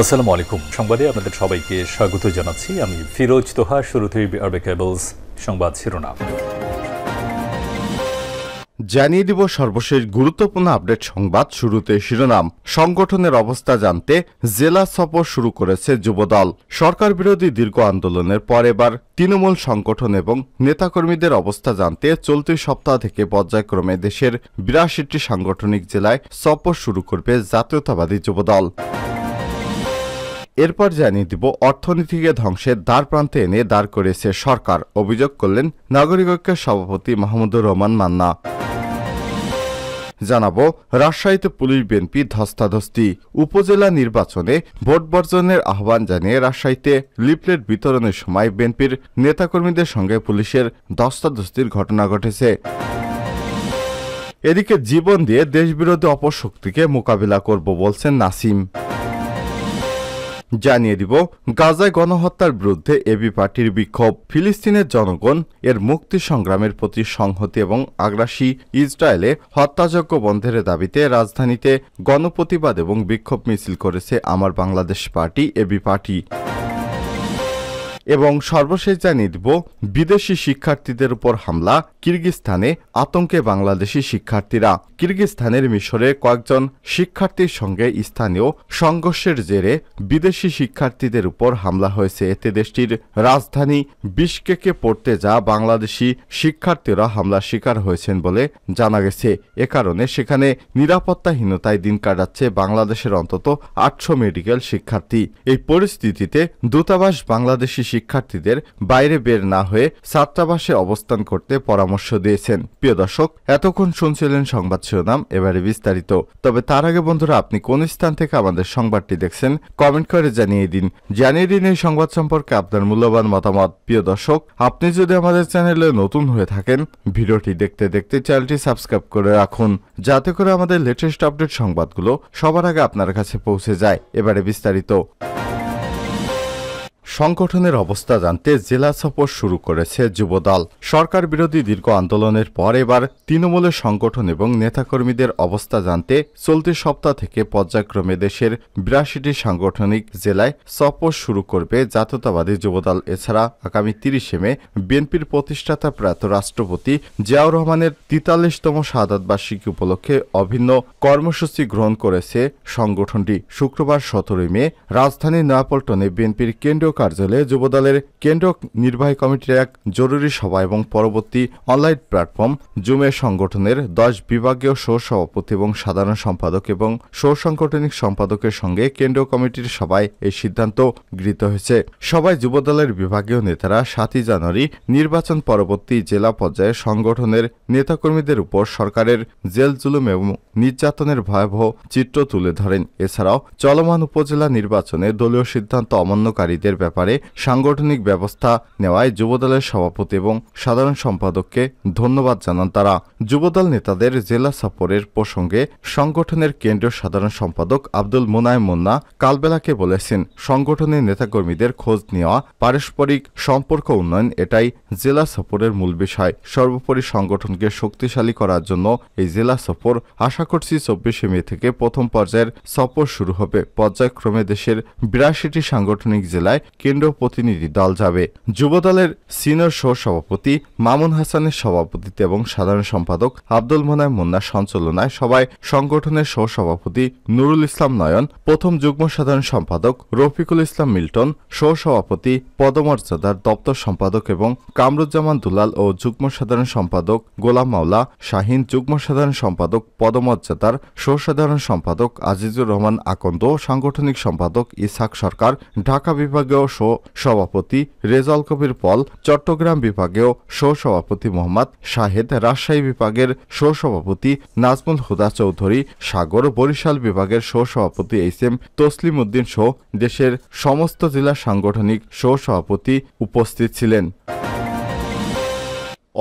আসসালামু আলাইকুম। সংবাদে আপনাদের সবাইকে স্বাগত জানাচ্ছি। আমি ফিরোজ তোহা। শুরুতেই আরবে কেবলস সংবাদ শিরোনাম জানিয়ে দিব সর্বশেষ গুরুত্বপূর্ণ আপডেট সংবাদ। শুরুতে শিরোনাম। সংগঠনের অবস্থা জানতে জেলা সফর শুরু করেছে যুবদল। সরকার বিরোধী দীর্ঘ আন্দোলনের পর এবার তৃণমূল সংগঠন এবং নেতাকর্মীদের অবস্থা জানতে চলতি সপ্তাহ থেকে পর্যায়ক্রমে দেশের ৮২টি সাংগঠনিক জেলায় সফর শুরু করবে জাতীয়তাবাদী যুবদল। এরপর জানিয়ে দিব অর্থনীতিকে ধ্বংসের দ্বারপ্রান্তে এনে দাঁড় করেছে সরকার, অভিযোগ করলেন নাগরিক ঐক্যের সভাপতি মাহমুদুর রহমান মান্না। জানাবো রাজশাহীতে পুলিশ বিএনপি ধস্তাধস্তি। উপজেলা নির্বাচনে ভোট বর্জনের আহ্বান জানিয়ে রাজশাহীতে লিফলেট বিতরণের সময় বিএনপির নেতাকর্মীদের সঙ্গে পুলিশের ধস্তাধস্তির ঘটনা ঘটেছে। এদিকে জীবন দিয়ে দেশবিরোধী অপশক্তিকে মোকাবিলা করব বলছেন নাসিম। জানিয়ে দিব গাজায় গণহত্যার বিরুদ্ধে এবি পার্টির বিক্ষোভ। ফিলিস্তিনের জনগণ এর মুক্তি সংগ্রামের প্রতি সংহতি এবং আগ্রাসী ইসরায়েলে হত্যাযজ্ঞ বন্ধের দাবিতে রাজধানীতে গণপ্রতিবাদ এবং বিক্ষোভ মিছিল করেছে আমার বাংলাদেশ পার্টি এবি পার্টি। এবং সর্বশেষ জানিয়ে দিব বিদেশি শিক্ষার্থীদের উপর হামলা, কিরগিজস্তানে আতঙ্কে বাংলাদেশি শিক্ষার্থীরা। কিরগিজস্তানের মিশরে কয়েকজন শিক্ষার্থীর সঙ্গে স্থানীয় সংঘর্ষের জেরে বিদেশি শিক্ষার্থীদের উপর হামলা হয়েছে। এতে দেশটির রাজধানী বিশকেকে পড়তে যাওয়া বাংলাদেশি শিক্ষার্থীরা হামলার শিকার হয়েছেন বলে জানা গেছে। এ কারণে সেখানে নিরাপত্তাহীনতায় দিন কাটাচ্ছে বাংলাদেশের অন্তত ৮০০ মেডিকেল শিক্ষার্থী। এই পরিস্থিতিতে দূতাবাস বাংলাদেশি শিক্ষার্থীদের বাইরে বের না হয়ে ছাত্রাবাসে অবস্থান করতে পরামর্শ দিয়েছেন। প্রিয় দর্শক, এতক্ষণ শুনছিলেন সংবাদ শিরোনাম, এবারে বিস্তারিত। তবে তার আগে বন্ধুরা, আপনি কোন স্থান থেকে আমাদের সংবাদটি দেখছেন কমেন্ট করে জানিয়ে দিন। এই সংবাদ সম্পর্কে আপনার মূল্যবান মতামত। প্রিয় দর্শক, আপনি যদি আমাদের চ্যানেলে নতুন হয়ে থাকেন, ভিডিওটি দেখতে দেখতে চ্যানেলটি সাবস্ক্রাইব করে রাখুন, যাতে করে আমাদের লেটেস্ট আপডেট সংবাদগুলো সবার আগে আপনার কাছে পৌঁছে যায়। এবারে বিস্তারিত। সংগঠনের অবস্থা জানতে জেলা সফর শুরু করেছে যুবদল। সরকার বিরোধী দীর্ঘ আন্দোলনের পর এবার তৃণমূলের সংগঠন এবং নেতাকর্মীদের অবস্থা জানতে চলতি সপ্তাহ থেকে পর্যায়ক্রমে দেশের ৮২টি সাংগঠনিক জেলায় সফর শুরু করবে জাতীয়তাবাদী যুবদল। এছাড়া আগামী ৩০ মে বিএনপির প্রতিষ্ঠাতা প্রয়াত রাষ্ট্রপতি জিয়াউর রহমানের ৪৩তম শাহাদাত বার্ষিকী উপলক্ষে অভিন্ন কর্মসূচি গ্রহণ করেছে সংগঠনটি। শুক্রবার ১৭ মে রাজধানীর নয়াপল্টনে বিএনপির কেন্দ্রীয় কার্যালয়ে যুবদলের কেন্দ্রীয় নির্বাহী কমিটির এক জরুরি সভা এবং পরবর্তী অনলাইন প্ল্যাটফর্ম জুমে সংগঠনের ১০ বিভাগীয় সহসভাপতি এবং সাধারণ সম্পাদক এবং সাংগঠনিক সম্পাদকের সঙ্গে কেন্দ্রীয় কমিটির সভায় এই সিদ্ধান্ত গৃহীত হয়েছে। সভায় যুবদলের বিভাগীয় নেতারা ৭ই জানুয়ারি নির্বাচন পরবর্তী জেলা পর্যায়ে সংগঠনের নেতাকর্মীদের উপর সরকারের জেল জুলুম এবং নির্যাতনের ভয়াবহ চিত্র তুলে ধরেন। এছাড়াও চলমান উপজেলা নির্বাচনে দলীয় সিদ্ধান্ত অমান্যকারীদের ব্যাপারে সাংগঠনিক ব্যবস্থা নেওয়ায় যুবদলের সভাপতি এবং সাধারণ সম্পাদককে ধন্যবাদ জানান তারা। যুবদল নেতাদের জেলা সফরের প্রসঙ্গে সংগঠনের কেন্দ্রীয় সাধারণ সম্পাদক আব্দুল মোনায়েম মুন্না কালবেলাকে বলেছেন, সংগঠনের নেতাকর্মীদের খোঁজ নেওয়া, পারস্পরিক সম্পর্ক উন্নয়ন এটাই জেলা সফরের মূল বিষয়। সর্বোপরি সংগঠনকে শক্তিশালী করার জন্য এই জেলা সফর। আশা করছি ২৪ মে থেকে প্রথম পর্যায়ের সফর শুরু হবে। পর্যায়ক্রমে দেশের ৮২টি সাংগঠনিক জেলায় কেন্দ্রীয় প্রতিনিধি দল যাবে। যুবদলের সিনিয়র সভাপতি মামুন হাসানের সভাপতিত্বে এবং সাধারণ সম্পাদক আব্দুল মোনায়েম মুন্নার সঞ্চালনায় সভায় সংগঠনের সহসভাপতি নুরুল ইসলাম নয়ন, প্রথম যুগ্ম সাধারণ সম্পাদক রফিকুল ইসলাম মিল্টন, সহসভাপতি পদমর্যাদার দপ্তর সম্পাদক এবং কামরুজ্জামান দুলাল ও যুগ্ম সাধারণ সম্পাদক গোলাম মাওলা শাহিন, যুগ্ম সাধারণ সম্পাদক পদমর্যাদার সহসাধারণ সম্পাদক আজিজুর রহমান আকন্দ, সাংগঠনিক সম্পাদক ইসহাক সরকার, ঢাকা বিভাগীয় সভাপতি রেজাউল কবির পল, চট্টগ্রাম বিভাগীয় সহসভাপতি মোহাম্মদ শাহেদ, রাজশাহী বিভাগের সহসভাপতি নাজমুল হুদা চৌধুরী সাগর, বরিশাল বিভাগের সহসভাপতি এইচ.এম. তসলিম উদ্দিন সহ দেশের সমস্ত জেলা সাংগঠনিক সহসভাপতি উপস্থিত ছিলেন।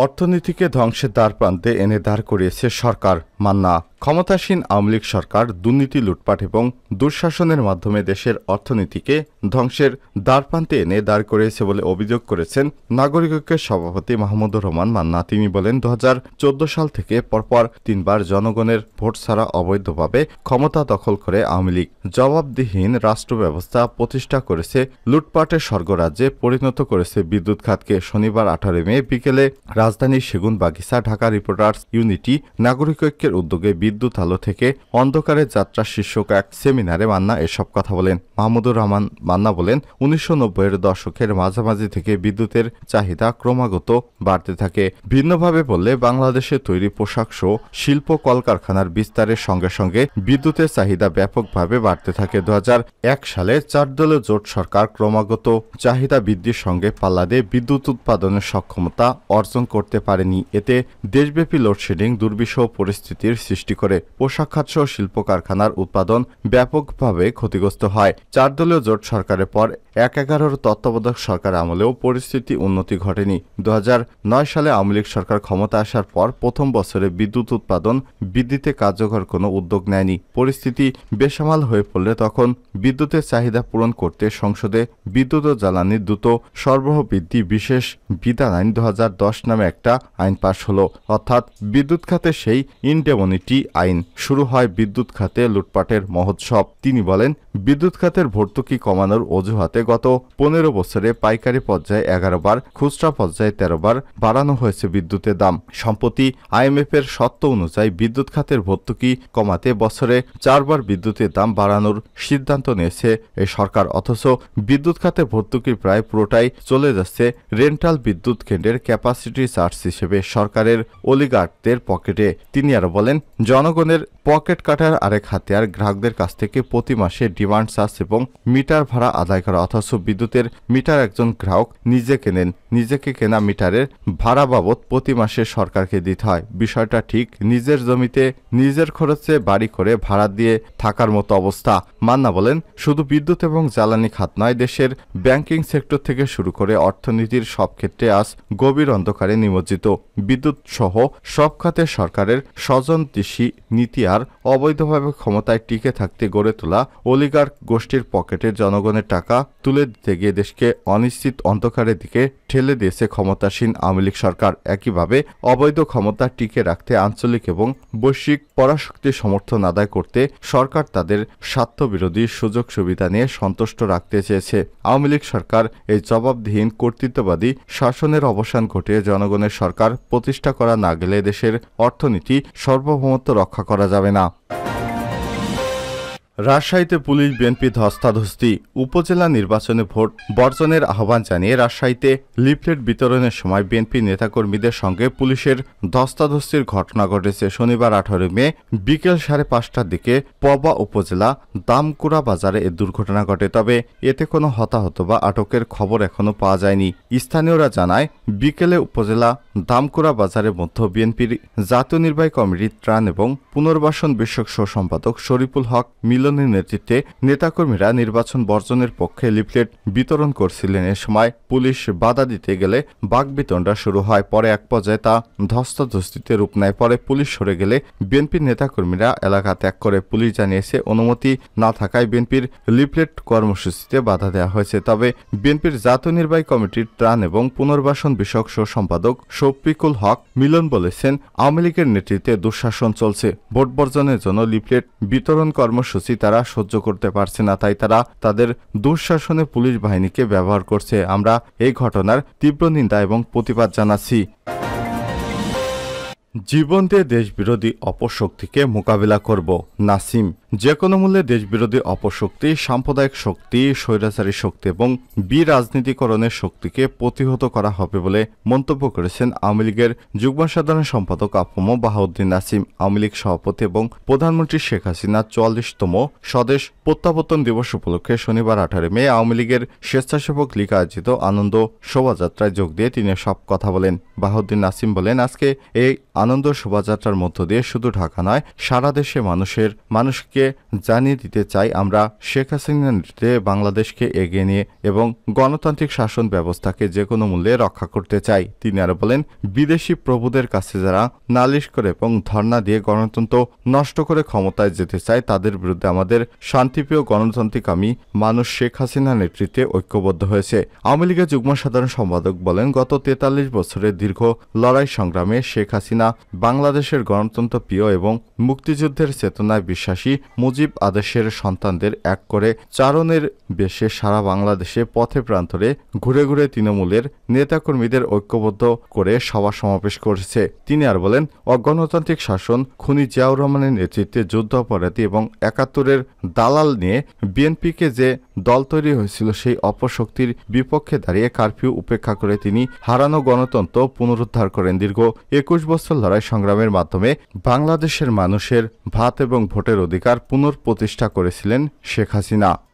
অর্থনীতিকে ধ্বংসের দ্বারপ্রান্তে এনে দাঁড় করিয়েছে সরকার, মান্না। ক্ষমতাসীন আওয়ামী লীগ সরকার দুর্নীতি, লুটপাট এবং দুঃশাসনের মাধ্যমে দেশের অর্থনীতিকে ধ্বংসের দ্বারপ্রান্তে এনে দাঁড় করিয়েছে বলে অভিযোগ করেছেন নাগরিক ঐক্যের সভাপতি মাহমুদুর রহমান মান্না। তিনি বলেন, 2014 সাল থেকে পরপর 3 বার জনগণের ভোট ছাড়া অবৈধভাবে ক্ষমতা দখল করে আওয়ামী লীগ জবাবদিহিন রাষ্ট্র ব্যবস্থা প্রতিষ্ঠা করেছে, লুটপাটের স্বর্গরাজ্যে পরিণত করেছে বিদ্যুৎ খাতকে। শনিবার 18 মে বিকেলে রাজধানীর সেগুনবাগিচা ঢাকা রিপোর্টার্স ইউনিটি নাগরিক ঐক্যের উদ্যোগে বিদ্যুৎ আলো থেকে অন্ধকারের যাত্রা শীর্ষক এক সেমিনারে মান্না এসব কথা বলেন। মাহমুদুর রহমান মান্না বলেন, 1990-এর দশকের মাঝামাঝি থেকে বিদ্যুতের চাহিদা ক্রমাগত বাড়তে থাকে। ভিন্নভাবে বললে, বাংলাদেশে তৈরি পোশাক সহ শিল্প কলকারখানার বিস্তারের সঙ্গে সঙ্গে বিদ্যুতের চাহিদা ব্যাপকভাবে বাড়তে থাকে। 2001 সালে 4 দলীয় জোট সরকার ক্রমাগত চাহিদা বৃদ্ধির সঙ্গে পাল্লা দিয়ে বিদ্যুৎ উৎপাদনের সক্ষমতা অর্জন করতে পারেনি। এতে দেশব্যাপী লোডশেডিং দুর্বিষহ পরিস্থিতির সৃষ্টি করে পোশাক খাত সহ শিল্প কারখানার উৎপাদন ব্যাপকভাবে ক্ষতিগ্রস্ত হয়। 4 দলীয় জোট সরকারের পর 2011-র তত্ত্বাবধায়ক সরকার আমলেও পরিস্থিতি উন্নতি ঘটেনি। 2009 সালে আওয়ামী লীগ সরকার ক্ষমতা আসার পর প্রথম বছরে বিদ্যুৎ উৎপাদন বৃদ্ধিতে কার্যকর কোনো উদ্যোগ নেয়নি। পরিস্থিতি বেসামাল হয়ে পড়লে তখন বিদ্যুতের চাহিদা পূরণ করতে সংসদে বিদ্যুৎ ও জ্বালানি দ্রুত সরবরাহ বৃদ্ধি বিশেষ বিধান আইন 2010 নামে একটা আইন পাশ হলো, অর্থাৎ বিদ্যুৎ খাতে সেই ইনডেমনিটি আইন। শুরু হয় বিদ্যুৎ খাতে লুটপাটের মহোৎসব। তিনি বলেন, বিদ্যুৎ খাতের ভর্তুকি কমানোর অজুহাতে গত 15 বছরে পাইকারি পর্যায়ে 11 বার, খুচরা পর্যায়ে 13 বার বাড়ানো হয়েছে বিদ্যুতের দাম। সম্প্রতি IMF-এর শর্ত অনুযায়ী বিদ্যুৎ খাতের ভর্তুকি কমাতে বছরে 4 বার বিদ্যুতের দাম বাড়ানোর সিদ্ধান্ত নিয়েছে এই সরকার। অথচ বিদ্যুৎ খাতে ভর্তুকির প্রায় পুরোটাই চলে যাচ্ছে রেন্টাল বিদ্যুৎ কেন্দ্রের ক্যাপাসিটি চার্জ হিসেবে সরকারের অলিগার্কদের পকেটে। তিনি আরো বলেন, জনগণের পকেট কাটার আরেক হাতিয়ার গ্রাহকদের কাছ থেকে প্রতি মাসে ডিমান্ড চার্জ এবং মিটার ভাড়া আদায় করা। অথচ বিদ্যুতের মিটার একজন গ্রাহক নিজে কেনেন, নিজেকে কেনা মিটারের ভাড়া বাবদ প্রতি মাসে সরকারকে দিতে হয়। বিষয়টা ঠিক নিজের জমিতে নিজের খরচে বাড়ি করে ভাড়া দিয়ে থাকার মতো অবস্থা। মান্না বলেন, শুধু বিদ্যুৎ এবং জ্বালানি খাত নয়, দেশের ব্যাংকিং সেক্টর থেকে শুরু করে অর্থনীতির সব ক্ষেত্রে আজ গভীর অন্ধকারে নিমজ্জিত। বিদ্যুৎ সহ সব খাতে সরকারের স্বজনদিশী নীতি আর অবৈধভাবে ক্ষমতায় টিকে থাকতে গড়ে তোলা অলিগার্ক গোষ্ঠীর পকেটে জনগণের টাকা তুলে দিতে গিয়ে দেশকে অনিশ্চিত অন্ধকারের দিকে ঠেলে দিয়েছে ক্ষমতাসীন আওয়ামী লীগ সরকার। একইভাবে অবৈধ ক্ষমতা টিকে রাখতে আঞ্চলিক এবং বৈশ্বিক পরাশক্তির সমর্থন আদায় করতে সরকার তাদের স্বার্থবিরোধী সুযোগ সুবিধা নিয়ে সন্তুষ্ট রাখতে চেয়েছে। আওয়ামী লীগ সরকার এই জবাবদিহীন কর্তৃত্ববাদী শাসনের অবসান ঘটিয়ে জনগণের সরকার প্রতিষ্ঠা করা না গেলে দেশের অর্থনীতি সার্বভৌমত্ব রক্ষা করা যাবে না। রাজশাহীতে পুলিশ বিএনপি ধস্তাধস্তি। উপজেলা নির্বাচনে ভোট বর্জনের আহ্বান জানিয়ে রাজশাহীতে লিফলেট বিতরণের সময় বিএনপি নেতাকর্মীদের সঙ্গে পুলিশের ধস্তাধস্তির ঘটনা ঘটেছে। শনিবার 18 মে বিকেল 5:30টার দিকে পবা উপজেলা দামকুড়া বাজারে এ দুর্ঘটনা ঘটে। তবে এতে কোনো হতাহত বা আটকের খবর এখনো পাওয়া যায়নি। স্থানীয়রা জানায়, বিকেলে উপজেলা দামকুড়া বাজারের মধ্য বিএনপির জাতীয় নির্বাহী কমিটির ত্রাণ এবং পুনর্বাসন বিষয়ক সহ সম্পাদক শরীফুল হক মিলনের নেতৃত্বে নেতাকর্মীরা নির্বাচন বর্জনের পক্ষে লিফলেট বিতরণ করছিলেন। এ সময় পুলিশ বাধা দিতে গেলে বাকবিতণ্ডা শুরু হয়। পরে এক পর্যায়ে তা ধস্তাধস্তিতে রূপ নেয়। পরে পুলিশ সরে গেলে বিএনপির নেতাকর্মীরা এলাকা ত্যাগ করে। পুলিশ জানিয়েছে, অনুমতি না থাকায় বিএনপির লিফলেট কর্মসূচিতে বাধা দেওয়া হয়েছে। তবে বিএনপির জাতীয় নির্বাহী কমিটির ত্রাণ এবং পুনর্বাসন বিষয়ক সহ সম্পাদক শফিকুল হক মিলন বলেছেন, আওয়ামী লীগের নেতৃত্বে দুঃশাসন চলছে। ভোট বর্জনের জন্য লিফলেট বিতরণ কর্মসূচি তারা সহ্য করতে পারছে না, তাই তারা তাদের দুঃশাসনে পুলিশ বাহিনীকে ব্যবহার করছে। আমরা এই ঘটনার তীব্র নিন্দা এবং প্রতিবাদ জানাচ্ছি। জীবন দিয়ে দেশবিরোধী অপশক্তিকে মোকাবিলা করব, নাসিম। যে কোনো মূল্যে দেশবিরোধী অপশক্তি, সাম্প্রদায়িক শক্তি, স্বৈরাচারী শক্তি এবং বিরাজনীতিকরণের শক্তিকে প্রতিহত করা হবে বলে মন্তব্য করেছেন আওয়ামী লীগের যুগ্ম সাধারণ সম্পাদক আফম বাহাউদ্দিন নাসিম। আওয়ামী লীগ সভাপতি এবং প্রধানমন্ত্রী শেখ হাসিনা 44তম স্বদেশ প্রত্যাবর্তন দিবস উপলক্ষে শনিবার 18 মে আওয়ামী লীগের স্বেচ্ছাসেবক লীগ আয়োজিত আনন্দ শোভাযাত্রায় যোগ দিয়ে তিনি সব কথা বলেন। বাহাউদ্দিন নাসিম বলেন, আজকে এই আনন্দ শোভাযাত্রার মধ্য দিয়ে শুধু ঢাকা নয় সারা দেশে মানুষকে জানিয়ে দিতে চাই আমরা শেখ হাসিনার নেতৃত্বে বাংলাদেশকে এগিয়ে নিয়ে এবং গণতান্ত্রিক শাসন ব্যবস্থাকে যে কোনো মূল্যে রক্ষা করতে চাই। তিনি আরো বলেন, বিদেশি প্রভুদের কাছে যারা নালিশ করে এবং ধর্ণা দিয়ে গণতন্ত্র নষ্ট করে ক্ষমতায় যেতে চায় তাদের বিরুদ্ধে আমাদের শান্তিপ্রিয় গণতান্ত্রিকামী মানুষ শেখ হাসিনার নেতৃত্বে ঐক্যবদ্ধ হয়েছে। আওয়ামী লীগের যুগ্ম সাধারণ সম্পাদক বলেন, গত 43 বছরের দীর্ঘ লড়াই সংগ্রামে শেখ হাসিনা বাংলাদেশের গণতন্ত্র প্রিয় এবং মুক্তিযুদ্ধের চেতনায় বিশ্বাসী মুজিব আদর্শের সন্তানদের এক করে চারণের বেশে সারা বাংলাদেশে পথে প্রান্তরে ঘুরে ঘুরে তৃণমূলের নেতাকর্মীদের ঐক্যবদ্ধ করে সভা সমাবেশ করেছে। তিনি আর বলেন, অগণতান্ত্রিক শাসন, খুনি জিয়াউর রহমানের নেতৃত্বে যুদ্ধাপরাধী এবং ৭১-এর দালাল নিয়ে বিএনপিকে যে দল তৈরি হয়েছিল সেই অপশক্তির বিপক্ষে দাঁড়িয়ে কারফিউ উপেক্ষা করে তিনি হারানো গণতন্ত্র পুনরুদ্ধার করেন। দীর্ঘ ২১ বছর লড়াই সংগ্রামের মাধ্যমে বাংলাদেশের মানুষের ভাত এবং ভোটের অধিকার পুনঃপ্রতিষ্ঠা করেছিলেন শেখ হাসিনা।